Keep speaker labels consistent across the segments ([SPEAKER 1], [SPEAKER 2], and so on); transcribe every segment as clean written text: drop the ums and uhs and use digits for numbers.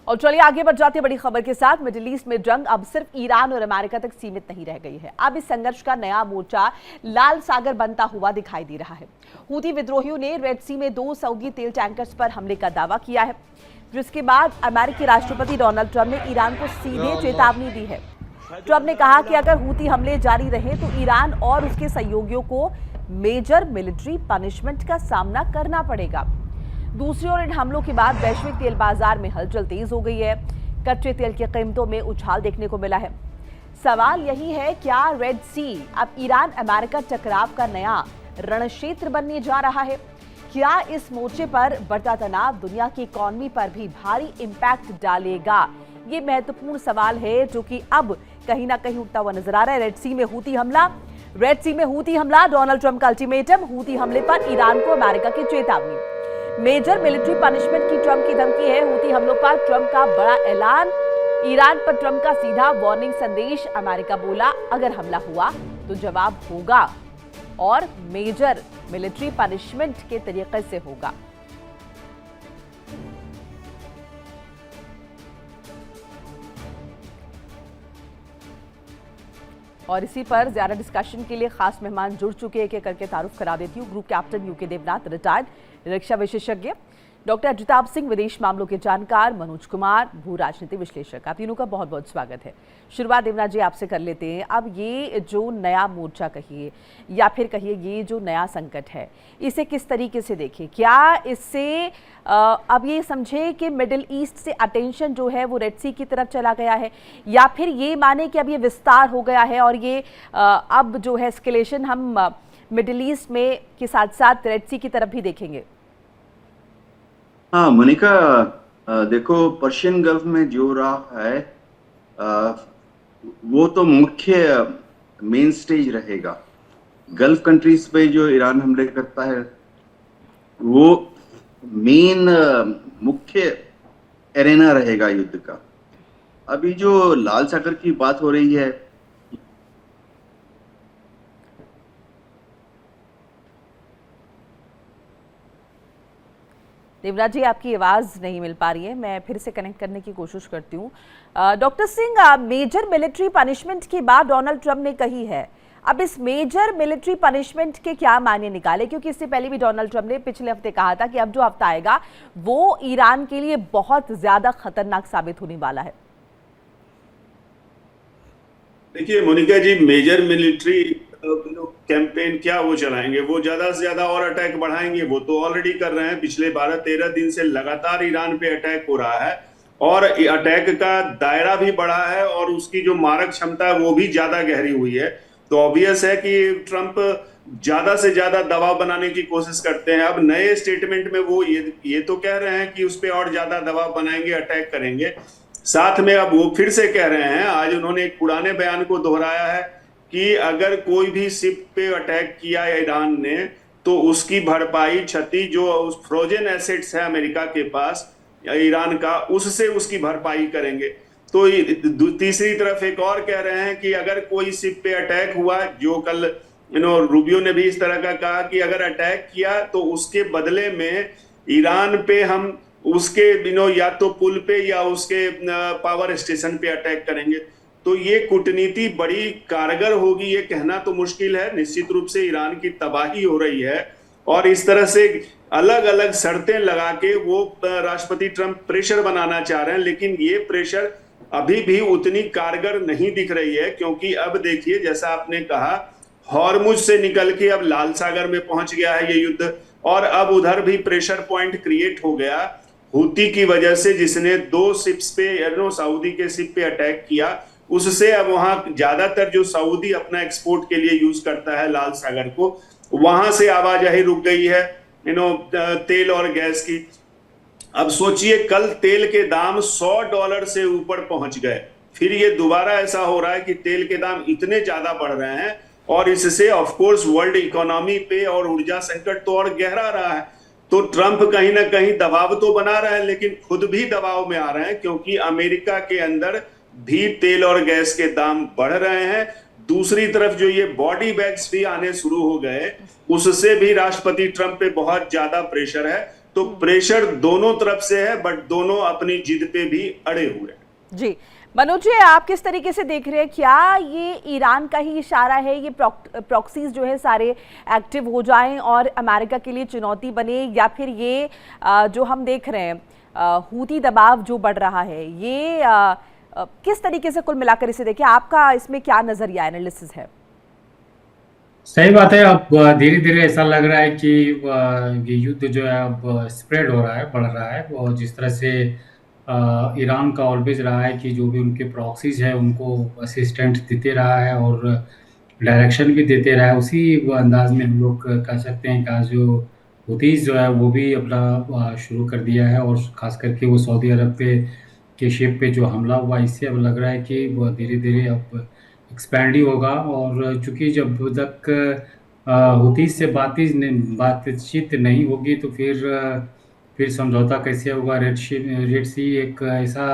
[SPEAKER 1] और चलिए आगे बढ़ जाते हैं बड़ी खबर के साथ। मिडिल ईस्ट में जंग अब सिर्फ ईरान और अमेरिका तक सीमित नहीं रह गई है। अब इस संघर्ष का नया मोर्चा लाल सागर बनता हुआ दिखाई दे रहा है। हूती विद्रोहियों ने रेड सी में 2 सऊदी तेल टैंकर्स पर हमले का दावा किया है, जिसके बाद अमेरिकी राष्ट्रपति डोनाल्ड ट्रंप ने ईरान को सीधे चेतावनी दी है। ट्रंप ने कहा कि अगर हूती हमले जारी रहे तो ईरान और उसके सहयोगियों को मेजर मिलिट्री पनिशमेंट का सामना करना पड़ेगा। दूसरी ओर इन हमलों के बाद वैश्विक तेल बाजार में हलचल तेज हो गई है। कच्चे तेल की कीमतों में उछाल देखने को मिला है। सवाल यही है, क्या रेड सी अब ईरान अमेरिका टकराव का नया रणक्षेत्र बनने जा रहा है? क्या इस मोर्चे पर बढ़ता तनाव दुनिया की इकोनॉमी पर भी भारी इंपैक्ट डालेगा? ये महत्वपूर्ण सवाल है जो कि अब कहीं ना कहीं उठता हुआ नजर आ रहा है। रेड सी में हूती हमला, डोनाल्ड ट्रंप का अल्टीमेटम, हूती हमले पर ईरान को अमेरिका की चेतावनी, मेजर मिलिट्री पनिशमेंट की ट्रंप की धमकी है। हूती हमलों पर ट्रंप का बड़ा ऐलान, ईरान पर ट्रंप का सीधा वार्निंग संदेश। अमेरिका बोला अगर हमला हुआ तो जवाब होगा और मेजर मिलिट्री पनिशमेंट के तरीके से होगा। और इसी पर ज्यादा डिस्कशन के लिए खास मेहमान जुड़ चुके हैं। करके तारुफ करा देती हूँ। Group captain UK Devnath, retired रक्षा विशेषज्ञ, डॉक्टर अजिताभ सिंह, विदेश मामलों के जानकार, मनोज कुमार, भू राजनीति विश्लेषक। आप तीनों का बहुत बहुत स्वागत है। शुरुआत देवनाथ जी आपसे कर लेते हैं। अब ये जो नया मोर्चा कहिए या फिर कहिए ये जो नया संकट है, इसे किस तरीके से देखें? क्या इससे अब ये समझे कि मिडिल ईस्ट से अटेंशन जो है वो रेड सी की तरफ चला गया है, या फिर ये माने कि अब ये विस्तार हो गया है और ये अब जो है एस्केलेशन हम मिडिल ईस्ट में के साथ साथ रेड सी की तरफ भी देखेंगे?
[SPEAKER 2] हाँ मोनिका, देखो पर्शियन गल्फ में जो रहा है वो तो मुख्य मेन स्टेज रहेगा। गल्फ कंट्रीज पे जो ईरान हमले करता है वो मेन मुख्य एरेना रहेगा युद्ध का। अभी जो लाल सागर की बात हो रही है,
[SPEAKER 1] देवराज जी आपकी आवाज नहीं मिल पा रही है, मैं फिर से कनेक्ट करने की कोशिश करती हूँ। Doctor Singh, major military punishment की बात डोनाल्ड ट्रंप ने कही है। अब इस मेजर मिलिट्री पनिशमेंट के क्या मायने निकाले? क्योंकि इससे पहले भी डोनाल्ड ट्रंप ने पिछले हफ्ते कहा था कि अब जो हफ्ता आएगा वो ईरान के लिए बहुत ज्यादा खतरनाक साबित होने वाला है।
[SPEAKER 3] देखिए मोनिका जी, मेजर मिलिट्री कैंपेन क्या वो चलाएंगे? वो ज्यादा से ज्यादा और अटैक बढ़ाएंगे। वो तो ऑलरेडी कर रहे हैं। पिछले 12-13 दिन से लगातार ईरान पे अटैक हो रहा है और अटैक का दायरा भी बढ़ा है और उसकी जो मारक क्षमता है वो भी ज्यादा गहरी हुई है। तो ऑब्वियस है कि ट्रंप ज्यादा से ज्यादा दबाव बनाने की कोशिश करते हैं। अब नए स्टेटमेंट में वो ये तो कह रहे हैं कि उस पर और ज्यादा दबाव बनाएंगे, अटैक करेंगे। साथ में अब वो फिर से कह रहे हैं, आज उन्होंने एक पुराने बयान को दोहराया है कि अगर कोई भी शिप पे अटैक किया ईरान ने तो उसकी भरपाई, क्षति जो उस फ्रोजन एसेट्स है अमेरिका के पास ईरान का, उससे उसकी भरपाई करेंगे। तो तीसरी तरफ एक और कह रहे हैं कि अगर कोई शिप पे अटैक हुआ, जो कल रूबियो ने भी इस तरह का कहा कि अगर अटैक किया तो उसके बदले में ईरान पे हम उसके या तो पुल पे या उसके पावर स्टेशन पे अटैक करेंगे। तो ये कूटनीति बड़ी कारगर होगी, ये कहना तो मुश्किल है। निश्चित रूप से ईरान की तबाही हो रही है और इस तरह से अलग अलग शर्तें लगा के वो राष्ट्रपति ट्रंप प्रेशर बनाना चाह रहे हैं, लेकिन ये प्रेशर अभी भी उतनी कारगर नहीं दिख रही है। क्योंकि अब देखिए, जैसा आपने कहा, हॉर्मुज से निकल के अब लाल सागर में पहुंच गया है ये युद्ध और अब उधर भी प्रेशर पॉइंट क्रिएट हो गया हूती की वजह से, जिसने 2 शिप्स पे सऊदी के शिप पे अटैक किया। उससे अब वहां ज्यादातर जो सऊदी अपना एक्सपोर्ट के लिए यूज करता है लाल सागर को, वहां से आवाजाही रुक गई है तेल और गैस की। अब सोचिए, कल तेल के दाम $100 से ऊपर पहुंच गए, फिर ये दोबारा ऐसा हो रहा है कि तेल के दाम इतने ज्यादा बढ़ रहे हैं और इससे ऑफ कोर्स वर्ल्ड इकोनॉमी पे और ऊर्जा संकट तो और गहरा रहा है। तो ट्रंप कहीं ना कहीं दबाव तो बना रहे हैं, लेकिन खुद भी दबाव में आ रहे हैं, क्योंकि अमेरिका के अंदर भी तेल और गैस के दाम बढ़ रहे हैं। दूसरी तरफ जो ये बॉडी बैग्स भी आने शुरू हो गए, उससे भी राष्ट्रपति ट्रंप पे बहुत ज्यादा प्रेशर है। तो प्रेशर दोनों तरफ से है, बट दोनों अपनी जिद पे भी अड़े हुए हैं।
[SPEAKER 1] जी मनोज जी, आप किस तरीके से देख रहे हैं, क्या ये ईरान का ही इशारा है, ये प्रॉक्सीज जो है सारे एक्टिव हो जाएं और अमेरिका के लिए चुनौती बने, या फिर ये जो हम देख रहे हैं हूती दबाव जो बढ़ रहा है, ये किस तरीके से कुल मिलाकर इसे देखिए, आपका इसमें क्या नजरिया एनालिसिस है?
[SPEAKER 4] सही बात है। अब धीरे धीरे ऐसा लग रहा है कि ये युद्ध जो है अब स्प्रेड हो रहा है, बढ़ रहा है। और जिस तरह से ईरान का ऑलवेज रहा है कि जो भी उनके प्रॉक्सीज है उनको असिस्टेंट देते रहा है और डायरेक्शन भी देते रहा है, उसी अंदाज में हम लोग कह सकते हैं कि आज जो हुतीज जो है वो भी अपना शुरू कर दिया है। और ख़ास करके वो सऊदी अरब पे के शिप पे जो हमला हुआ, इससे अब लग रहा है कि वो धीरे धीरे अब एक्सपैंड ही होगा। और चूँकि जब तक हुतीज से बातचीत नहीं होगी तो फिर समझौता कैसे होगा। रेड सी एक ऐसा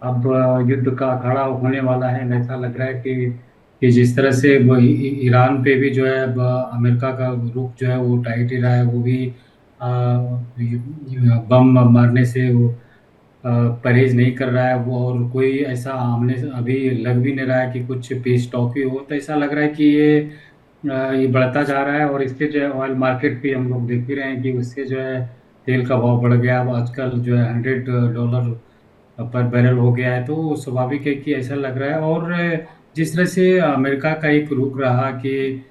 [SPEAKER 4] अब युद्ध का अखाड़ा होने वाला है। ऐसा लग रहा है कि जिस तरह से ईरान पे भी जो है अब अमेरिका का रुख जो है वो टाइट ही रहा है। वो भी बम मारने से वो परहेज नहीं कर रहा है वो। और कोई ऐसा आमने अभी लग भी नहीं रहा है कि कुछ पीस टॉक ही हो। तो ऐसा लग रहा है कि ये बढ़ता जा रहा है। और इसके जो है ऑयल मार्केट पे हम लोग देख ही रहे हैं कि उससे जो है तेल का भाव बढ़ गया। अब आजकल जो है $100 पर बैरल हो गया है। तो स्वाभाविक है कि ऐसा लग रहा है। और जिस तरह से अमेरिका का एक रुख रहा कि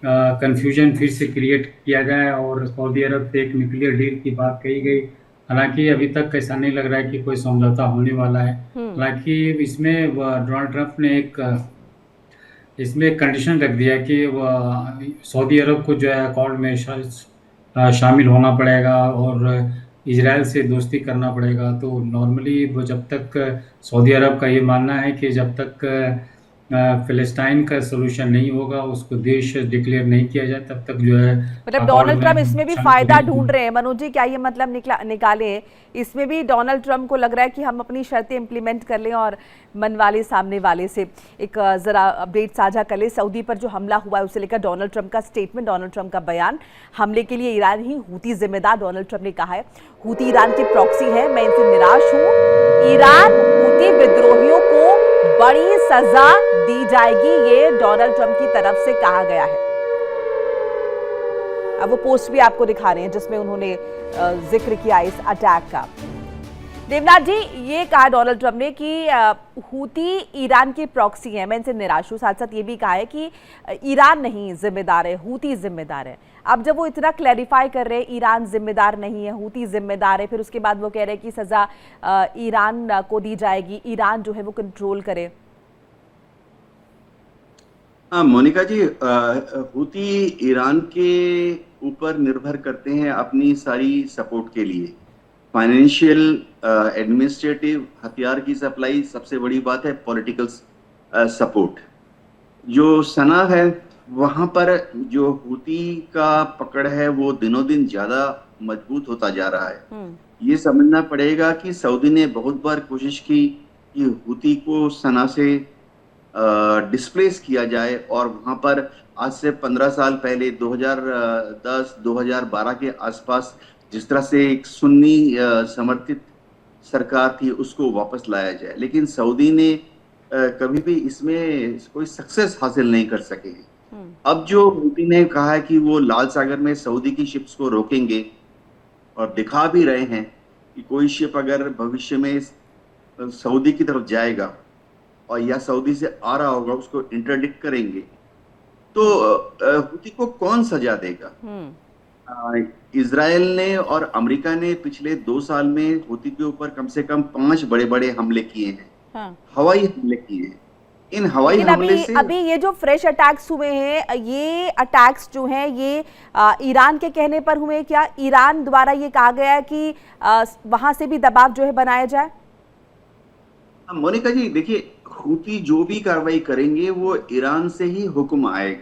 [SPEAKER 4] कन्फ्यूजन फिर से क्रिएट किया जाए और सऊदी अरब से एक न्यूक्लियर डील की बात कही गई, हालांकि अभी तक ऐसा नहीं लग रहा है कि कोई समझौता होने वाला है। हालांकि इसमें डोनाल्ड ट्रंप ने इसमें एक कंडीशन रख दिया कि सऊदी अरब को जो है अकॉर्ड में शामिल होना पड़ेगा और इजराइल से दोस्ती करना पड़ेगा। तो नॉर्मली वो जब तक सऊदी अरब का ये मानना है कि जब तक फिलिस्तीन का सोल्यूशन नहीं होगा, उसको देश डिक्लेयर नहीं किया जाए, तब तक जो है
[SPEAKER 1] मतलब डोनाल्ड ट्रंप इसमें भी फायदा ढूंढ रहे हैं। मनोज जी, क्या ये मतलब निकाले इसमें भी डोनाल्ड ट्रंप को लग रहा है कि हम अपनी शर्तें इंप्लीमेंट कर लें और मन वाले सामने वाले से एक जरा अपडेट साझा कर ले। सऊदी पर जो हमला हुआ है उसे लेकर डोनाल्ड ट्रंप का स्टेटमेंट, डोनाल्ड ट्रंप का बयान, हमले के लिए ईरान ही हूती जिम्मेदार। डोनाल्ड ट्रंप ने कहा है हूती ईरान की प्रॉक्सी है, मैं इनसे निराश हूं, ईरान हूती विद्रोहियों को बड़ी सजा दी जाएगी, ये डोनाल्ड ट्रंप की तरफ से कहा गया है। अब वो पोस्ट भी आपको दिखा रहे हैं जिसमें उन्होंने जिक्र किया इस अटैक का। देवनाथ जी, ये कहा डोनाल्ड ट्रंप ने कि हूती ईरान की प्रॉक्सी है, मैं इनसे निराश हूं। साथ साथ ये भी कहा है कि ईरान नहीं जिम्मेदार है, हूती जिम्मेदार है। अब जब वो इतना क्लैरिफाई कर रहे हैं ईरान जिम्मेदार नहीं है, हूती जिम्मेदार है, फिर उसके बाद वो कह रहे हैं कि सजा ईरान को दी जाएगी, ईरान जो है वो कंट्रोल करे।
[SPEAKER 2] मोनिका जी, हूती ईरान के ऊपर निर्भर करते हैं अपनी सारी सपोर्ट के लिए। फाइनेंशियल, एडमिनिस्ट्रेटिव, हथियार की सप्लाई, सबसे बड़ी बात है पॉलिटिकल सपोर्ट। जो सना है वहां पर जो हूती का पकड़ है वो दिनों दिन ज्यादा मजबूत होता जा रहा है। ये समझना पड़ेगा कि सऊदी ने बहुत बार कोशिश की कि हूती को सना से डिस्प्लेस किया जाए। और वहां पर आज से 15 साल पहले 2010-2012 के आसपास जिस तरह से एक सुन्नी समर्थित सरकार थी उसको वापस लाया जाए, लेकिन सऊदी ने कभी भी इसमें कोई सक्सेस हासिल नहीं कर सके हैं। अब जो हूती ने कहा है कि वो लाल सागर में सऊदी की शिप्स को रोकेंगे और दिखा भी रहे हैं कि कोई शिप अगर भविष्य में सऊदी की तरफ जाएगा और या सऊदी से आ रहा होगा उसको इंटरडिक्ट करेंगे, तो हूती को कौन सजा देगा? इजराइल ने और अमेरिका ने पिछले 2 साल में हूती के ऊपर कम से कम 5 बड़े बड़े हमले किए हैं। हवाई हमले किए हैं। इन हवाई हमले से
[SPEAKER 1] अभी ये जो फ्रेश अटैक्स हुए हैं, ये अटैक्स जो हैं ये ईरान के कहने पर हुए क्या? ईरान द्वारा ये कहा गया है कि वहां से भी दबाव जो है बनाया जाए?
[SPEAKER 2] मोनिका जी देखिए, हूती जो भी कार्रवाई करेंगे वो ईरान से ही हुक्म आएगा।